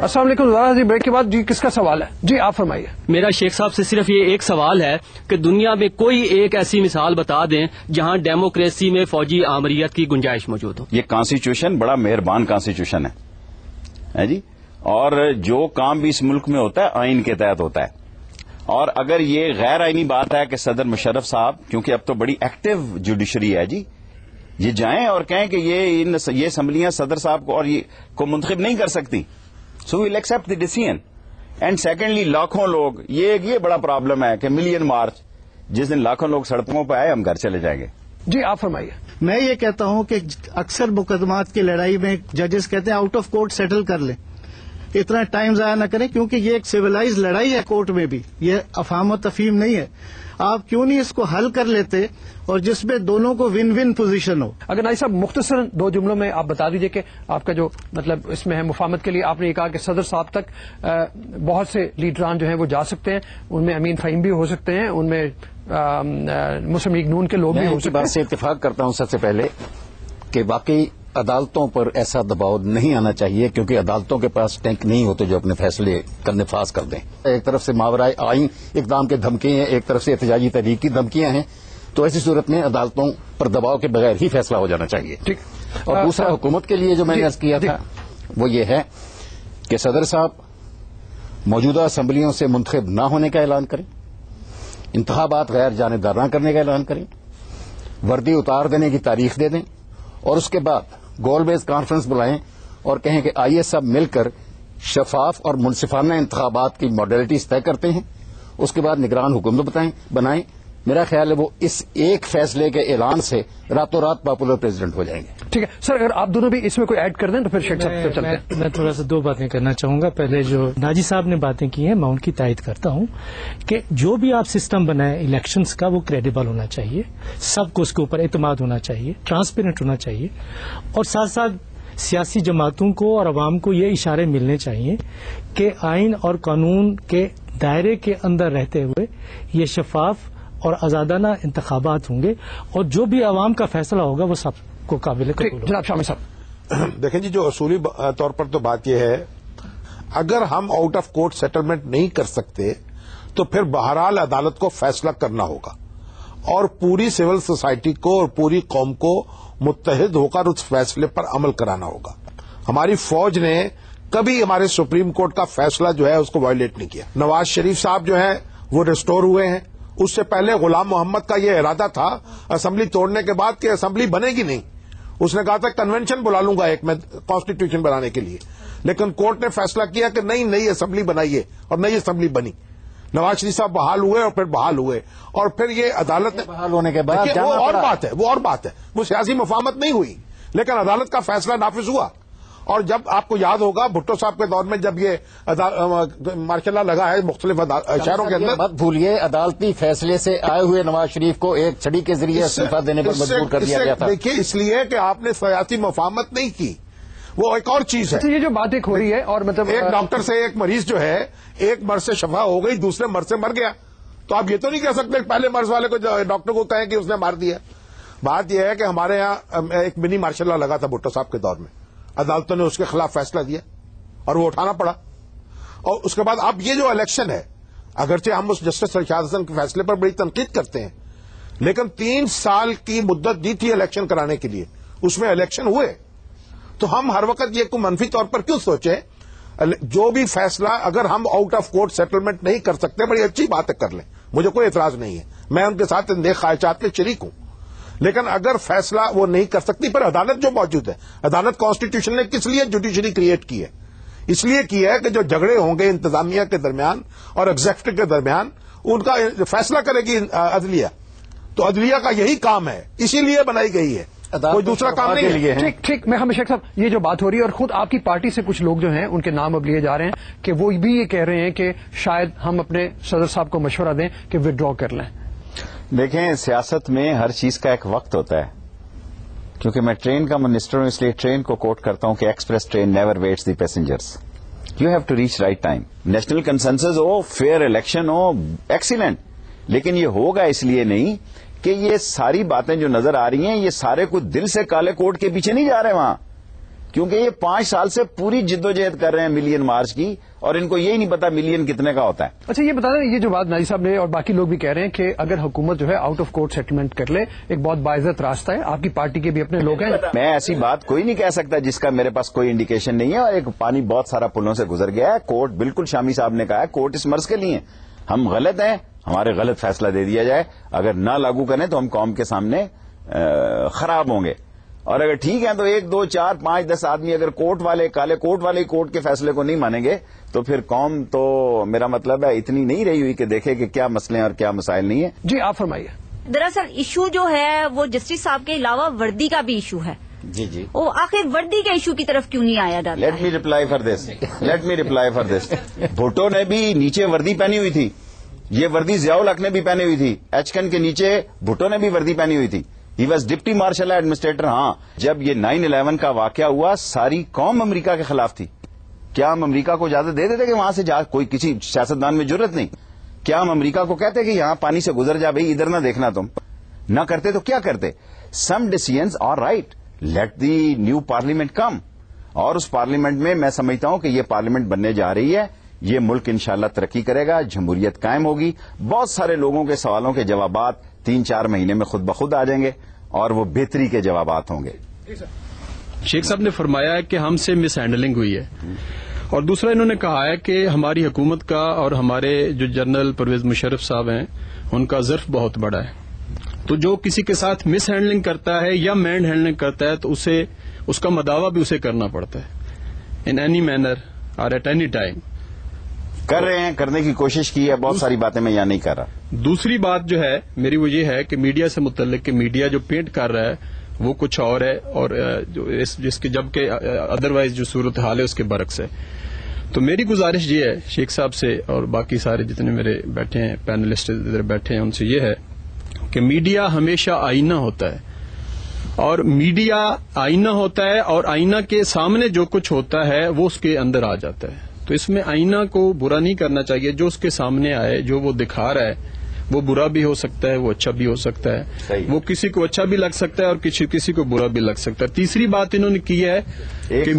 अस्सलाम वालेकुम। जी ब्रेक के बाद जी किसका सवाल है? जी आप फरमाइए। मेरा शेख साहब से सिर्फ ये एक सवाल है कि दुनिया में कोई एक ऐसी मिसाल बता दें जहां डेमोक्रेसी में फौजी आमरीत की गुंजाइश मौजूद हो। ये कॉन्स्टिट्यूशन बड़ा मेहरबान कॉन्स्टिट्यूशन है जी, और जो काम भी इस मुल्क में होता है आइन के तहत होता है। और अगर ये गैर आइनी बात है कि सदर मुशर्रफ साहब, क्योंकि अब तो बड़ी एक्टिव जुडिशरी है जी, ये जाएं और कहें कि ये असम्बलियां सदर साहब को और ये को मुंतखब नहीं कर सकती, so will accept the decision. And secondly लाखों लोग, ये बड़ा प्रॉब्लम है कि मिलियन मार्च, जिस दिन लाखों लोग सड़कों पर आए हम घर चले जाएंगे। जी आप फरमाइए। मैं ये कहता हूं कि अक्सर मुकदमात की लड़ाई में जजेस कहते हैं आउट ऑफ कोर्ट सेटल कर लें, इतना टाइम जाया न करें, क्योंकि ये एक सिविलाइज लड़ाई है कोर्ट में भी, ये अफाम और तफहीम नहीं है। आप क्यों नहीं इसको हल कर लेते और जिसमें दोनों को विन विन पोजीशन हो। अगर नाई साहब मुख्तसरन 2 जुमलों में आप बता दीजिए कि आपका जो मतलब इसमें है मुफाहमत के लिए, आपने ये कहा कि सदर साहब तक बहुत से लीडरान जो हैं वो जा सकते हैं, उनमें अमीन फ़हीम भी हो सकते हैं, उनमें मुस्लिम लीग नून के लोग भी हो सकते हैं। बात से इत्तेफाक करता हूं सबसे पहले कि वाकई अदालतों पर ऐसा दबाव नहीं आना चाहिए, क्योंकि अदालतों के पास टैंक नहीं होते जो अपने फैसले नफाज कर दें। एक तरफ से मावराए आइन इकदाम के धमकी हैं, एक तरफ से एहतजाजी तहरीक की धमकियां हैं, तो ऐसी सूरत में अदालतों पर दबाव के बगैर ही फैसला हो जाना चाहिए। ठीक। और दूसरा हुकूमत के लिए जो मैंने अर्ज किया था वो ये है कि सदर साहब मौजूदा असम्बलियों से मुंतखब न होने का ऐलान करें, इंतखाबात गैर जानिबदार न करने का ऐलान करें, वर्दी उतार देने की तारीख दे दें, और उसके बाद गोल बेस कॉन्फ्रेंस बुलाएं और कहें कि आइए सब मिलकर शफाफ और मुनसिफाना इंतखाबात की मॉडलिटीज तय करते हैं, उसके बाद निगरान हुकूमत बनाएं। मेरा ख्याल है वो इस एक फैसले के ऐलान से रातों रात पॉपुलर प्रेसिडेंट हो जाएंगे। ठीक है सर, अगर आप दोनों भी इसमें कोई ऐड कर दें तो फिर शेख साहब चलते हैं। मैं थोड़ा सा 2 बातें करना चाहूंगा। पहले जो नाजी साहब ने बातें की हैं मैं उनकी तायद करता हूं कि जो भी आप सिस्टम बनाए इलेक्शंस का, वो क्रेडिबल होना चाहिए, सबको उसके ऊपर एतमाद होना चाहिए, ट्रांसपेरेंट होना चाहिए, और साथ साथ सियासी जमातों को और अवाम को ये इशारे मिलने चाहिए कि आइन और कानून के दायरे के अंदर रहते हुए ये शफाफ और आजादाना इंतखाबात होंगे, और जो भी अवाम का फैसला होगा वो सबको काबिल कबूल होगा। जनाब शामी साहब। देखें जी, जो असूली तौर पर तो बात यह है, अगर हम आउट ऑफ कोर्ट सेटलमेंट नहीं कर सकते तो फिर बहरहाल अदालत को फैसला करना होगा, और पूरी सिविल सोसाइटी को और पूरी कौम को मुत्तहिद होकर उस फैसले पर अमल कराना होगा। हमारी फौज ने कभी हमारे सुप्रीम कोर्ट का फैसला जो है उसको वायलेट नहीं किया। नवाज शरीफ साहब जो है वो रिस्टोर हुए हैं, उससे पहले गुलाम मोहम्मद का यह इरादा था असेंबली तोड़ने के बाद कि असेंबली बनेगी नहीं, उसने कहा था कन्वेंशन बुला लूंगा एक मैं कॉन्स्टिट्यूशन बनाने के लिए, लेकिन कोर्ट ने फैसला किया कि नहीं, नई असेंबली बनाइए, और नई असेंबली बनी। नवाज शरीफ साहब बहाल हुए और फिर बहाल हुए, और फिर ये अदालत ने बहाल होने के बाद वो और बात है, वो सियासी मुफाहमत नहीं हुई, लेकिन अदालत का फैसला नाफिज हुआ। और जब आपको याद होगा भुट्टो साहब के दौर में जब ये मार्शल लॉ लगा है मुख्तलिफ शहरों के अंदर, मत भूलिए अदालती फैसले से आए हुए नवाज शरीफ को एक छड़ी के जरिए इस्तीफा देने पर मजबूर कर दिया गया था। देखिए, इसलिए कि आपने सियासी मुफाहमत नहीं की, वो एक और चीज है। तो ये जो बात हो रही है, और मतलब एक डॉक्टर से एक मरीज जो है एक मर्ज से शफा हो गई, दूसरे मर्ज से मर गया, तो आप ये तो नहीं कह सकते पहले मर्ज वाले को डॉक्टर को कहें कि उसने मार दिया। बात यह है कि हमारे यहाँ एक मिनी मार्शल लॉ लगा था भुट्टो साहब के दौर में, अदालतों ने उसके खिलाफ फैसला दिया और वो उठाना पड़ा। और उसके बाद अब ये जो इलेक्शन है, अगरचे हम उस जस्टिस अरशद हसन के फैसले पर बड़ी तनकीद करते हैं, लेकिन 3 साल की मुद्दत दी थी इलेक्शन कराने के लिए, उसमें इलेक्शन हुए, तो हम हर वक्त ये को मंफी तौर पर क्यों सोचे। जो भी फैसला अगर हम आउट ऑफ कोर्ट सेटलमेंट नहीं कर सकते, बड़ी अच्छी बात है, कर लें, मुझे कोई एतराज नहीं है, मैं उनके साथ नेक ख्वाहिशात के शरीक हूं, लेकिन अगर फैसला वो नहीं कर सकती, पर अदालत जो मौजूद है, अदालत कॉन्स्टिट्यूशन ने किस लिए जुडिशरी क्रिएट की है, इसलिए की है कि जो झगड़े होंगे इंतजामिया के दरमियान और एग्जीक्यूटिव के दरमियान, उनका फैसला करेगी अदलिया, तो अदलिया का यही काम है, इसीलिए बनाई गई है, कोई दूसरा काम नहीं है। ठीक, मैं हमेशा साहब, ये जो बात हो रही है, और खुद आपकी पार्टी से कुछ लोग जो हैं उनके नाम अब लिए जा रहे हैं कि वो भी ये कह रहे हैं कि शायद हम अपने सदर साहब को मशवरा दें कि विड्रॉ कर लें। देखें, सियासत में हर चीज का एक वक्त होता है, क्योंकि मैं ट्रेन का मिनिस्टर हूं, इसलिए ट्रेन को कोट करता हूं कि express train never waits the passengers, you have to reach right time. National consensus हो, फेयर इलेक्शन हो, एक्सीलेंट, लेकिन ये होगा इसलिए नहीं कि ये सारी बातें जो नजर आ रही हैं, ये सारे कुछ दिल से काले कोट के पीछे नहीं जा रहे वहां, کیونکہ یہ 5 سال سے پوری جدوجہد کر رہے ہیں ملین مارچ کی، اور ان کو یہی نہیں پتا ملین کتنے کا ہوتا ہے. اچھا یہ بتا دیں، یہ جو بات ناجی صاحب نے اور باقی لوگ بھی کہہ رہے ہیں کہ اگر حکومت جو ہے آؤٹ آف کورٹ سیٹلمنٹ کر لے، ایک بہت باعزت راستہ ہے. آپ کی پارٹی کے بھی اپنے لوگ ہیں. میں ایسی بات کوئی نہیں کہہ سکتا جس کا میرے پاس کوئی انڈیکیشن نہیں ہے، اور ایک پانی بہت سارا پلوں سے گزر گیا ہے. کورٹ بالکل شامی صاحب نے کہا ہے کورٹ اس مرض کے لیے ہم غلط ہیں، ہمارے غلط فیصلہ دے دیا جائے، اگر نہ لاگو کریں تو ہم قوم کے سامنے خراب ہوں گے، اور اگر ٹھیک ہے تو 1 2 4 5 10 آدمی اگر کورٹ والے کالے کوٹ والے کورٹ کے فیصلے کو نہیں مانیں گے تو پھر قوم تو میرا مطلب ہے اتنی نہیں رہی ہوئی کہ دیکھے کہ کیا مسئلے ہیں اور کیا مسائل نہیں ہیں. جی آپ فرمائیے. دراصل ایشو جو ہے وہ جسٹس صاحب کے علاوہ وردی کا بھی ایشو ہے. جی وہ آخر وردی کے ایشو کی طرف کیوں نہیں آیا جاتا؟ Let me reply for this. Bhutto نے بھی نیچے وردی پہنی ہوئی تھی، یہ وردی ضیاء الحق نے بھی پہنی ہوئی تھی، ایچکن کے نیچے بھٹو نے بھی وردی پہنی ہوئی تھی. He was deputy martial administrator. ہاں جب یہ 9/11 کا واقعہ ہوا ساری قوم امریکہ کے خلاف تھی. کیا ہم امریکہ کو اجازت دے دیتے کہ وہاں سے جا؟ کوئی کسی سیاستدان میں جرت نہیں. کیا ہم امریکہ کو کہتے کہ یہاں پانی سے گزر جا بھائی، ادھر نہ دیکھنا؟ تم نہ کرتے تو کیا کرتے؟ Some decisions are right, let the new parliament come. اور اس پارلیمنٹ میں میں سمجھتا ہوں کہ یہ پارلیمنٹ بننے جا رہی ہے، یہ ملک انشاءاللہ ترقی کرے گا، جمہوریت قائم ہوگی. بہت سارے لوگوں کے سوالوں کے جوابات 3-4 مہینے میں خود بخود آ جائیں گے، اور وہ بہتری کے جوابات ہوں گے. شیخ صاحب نے فرمایا ہے کہ ہم سے مس ہینڈلنگ ہوئی ہے، اور دوسرا انہوں نے کہا ہے کہ ہماری حکومت کا اور ہمارے جو جنرل پرویز مشرف صاحب ہیں ان کا ظرف بہت بڑا ہے. تو جو کسی کے ساتھ مس ہینڈلنگ کرتا ہے یا مین ہینڈلنگ کرتا ہے تو اسے اس کا مداوع بھی اسے کرنا پڑتا ہے، ان اینی مینر اور ایٹ اینی ٹائم. کر رہے ہیں، کرنے کی کوشش کی ہے، بہت ساری باتیں میں یہاں نہیں کر رہا. دوسری بات جو ہے میری وہ یہ ہے کہ میڈیا سے متعلق کہ میڈیا جو پینٹ کر رہا ہے وہ کچھ اور ہے، اور جس کے جبکہ ادروائز جو صورتحال ہے اس کے برعکس ہے. تو میری گزارش یہ ہے شیخ صاحب سے اور باقی سارے جتنے میرے بیٹھے ہیں پینلسٹ ادھر بیٹھے ہیں ان سے، یہ ہے کہ میڈیا ہمیشہ آئینہ ہوتا ہے، اور میڈیا آئینہ ہوتا ہے، اور آئینہ کے سامنے جو کچھ ہوتا ہے وہ اس کے اندر آ جاتا ہے. تو اس میں آئینہ کو برا نہیں کرنا چاہیے. جو اس کے سامنے آئے، جو وہ دکھا رہا ہے، وہ برا بھی ہو سکتا ہے، وہ اچھا بھی ہو سکتا ہے، وہ کسی کو اچھا بھی لگ سکتا ہے اور کسی کو برا بھی لگ سکتا ہے. تیسری بات انہوں نے کی ہے کہ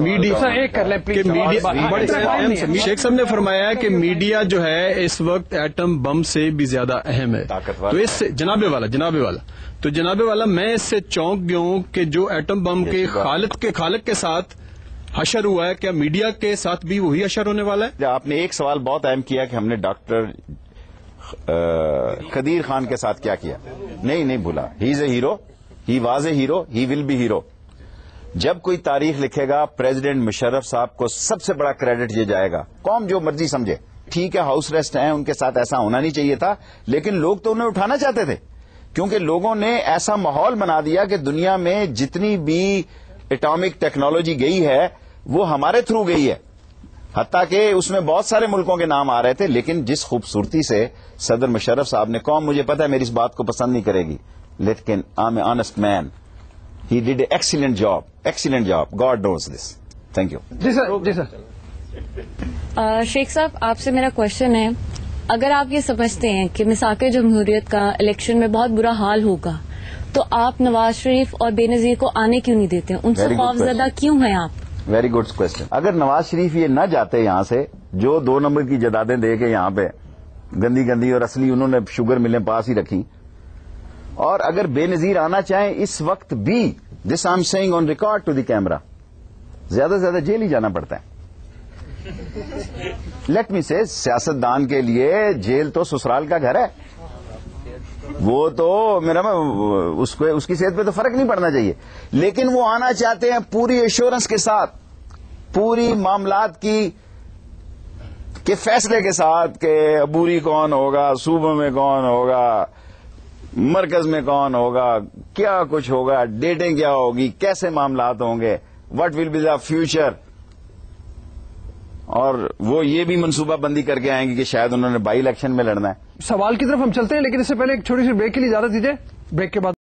شیخ صاحب نے فرمایا ہے کہ میڈیا جو ہے اس وقت ایٹم بم سے بھی زیادہ اہم ہے. تو اس سے جناب والا میں اس سے چونک گیا ہوں کہ جو ایٹم بم کے خالق کے ساتھ حشر ہوا ہے، کیا میڈیا کے ساتھ بھی وہی حشر ہونے والا ہے؟ آپ نے ایک سوال بہت اہم کیا کہ ہم نے ڈاکٹر قدیر خان کے ساتھ کیا کیا. نہیں بھولا. He is a hero, he was a hero, he will be hero. جب کوئی تاریخ لکھے گا پریزیڈنٹ مشرف صاحب کو سب سے بڑا کریڈٹ یہ جائے گا. قوم جو مرضی سمجھے، ٹھیک ہے ہاؤس ریسٹ ہیں، ان کے ساتھ ایسا ہونا نہیں چاہیے تھا، لیکن لوگ تو انہیں اٹھانا چاہتے تھے، کیونکہ لوگوں نے ایسا ماحول بنا دیا کہ دنیا میں جتنی بھی ایٹامک ٹیکنالوجی گئی ہے وہ ہمارے تھرو گئی ہے. حتیٰ کہ اس میں بہت سارے ملکوں کے نام آ رہے تھے، لیکن جس خوبصورتی سے صدر مشرف صاحب نے، قوم مجھے پتا ہے میری اس بات کو پسند نہیں کرے گی، لیکن I am a honest man, he did a excellent job, God knows this. Thank you. جی سر. شیخ صاحب آپ سے میرا کوشچن ہے، اگر آپ یہ سمجھتے ہیں کہ مساق جمہوریت کا الیکشن میں بہت برا حال ہوگا تو آپ نواز شریف اور بے نظیر کو آنے کیوں نہیں دیتے؟ ان سے خوفزدہ کیوں ہیں آپ؟ Very good question. اگر نواز شریف یہ نہ جاتے یہاں سے، جو 2 نمبر کی جدادیں دے کے یہاں پہ گندی اور اصلی انہوں نے شوگر ملیں پاس ہی رکھی، اور اگر بے نظیر آنا چاہیں اس وقت بھی، this I am saying on record to the camera, زیادہ سے زیادہ جیل ہی جانا پڑتا ہے. لیٹ می سے سیاستدان کے لیے جیل تو سسرال کا گھر ہے. وہ تو اس کی صحت پہ تو فرق نہیں پڑنا چاہیے، لیکن وہ آنا چاہتے ہیں پوری ایشورنس کے ساتھ، پوری معاملات کے فیصلے کے ساتھ کہ عبوری کون ہوگا، صوبوں میں کون ہوگا، مرکز میں کون ہوگا، کیا کچھ ہوگا، ڈیٹیں کیا ہوگی، کیسے معاملات ہوں گے، what will be the future. اور وہ یہ بھی منصوبہ بندی کر کے آئیں گے کہ شاید انہوں نے بائی الیکشن میں لڑنا ہے. سوال کی طرف ہم چلتے ہیں، لیکن اس سے پہلے ایک چھوٹی سی بریک کے لیے اجازت دیجیے. بریک کے بعد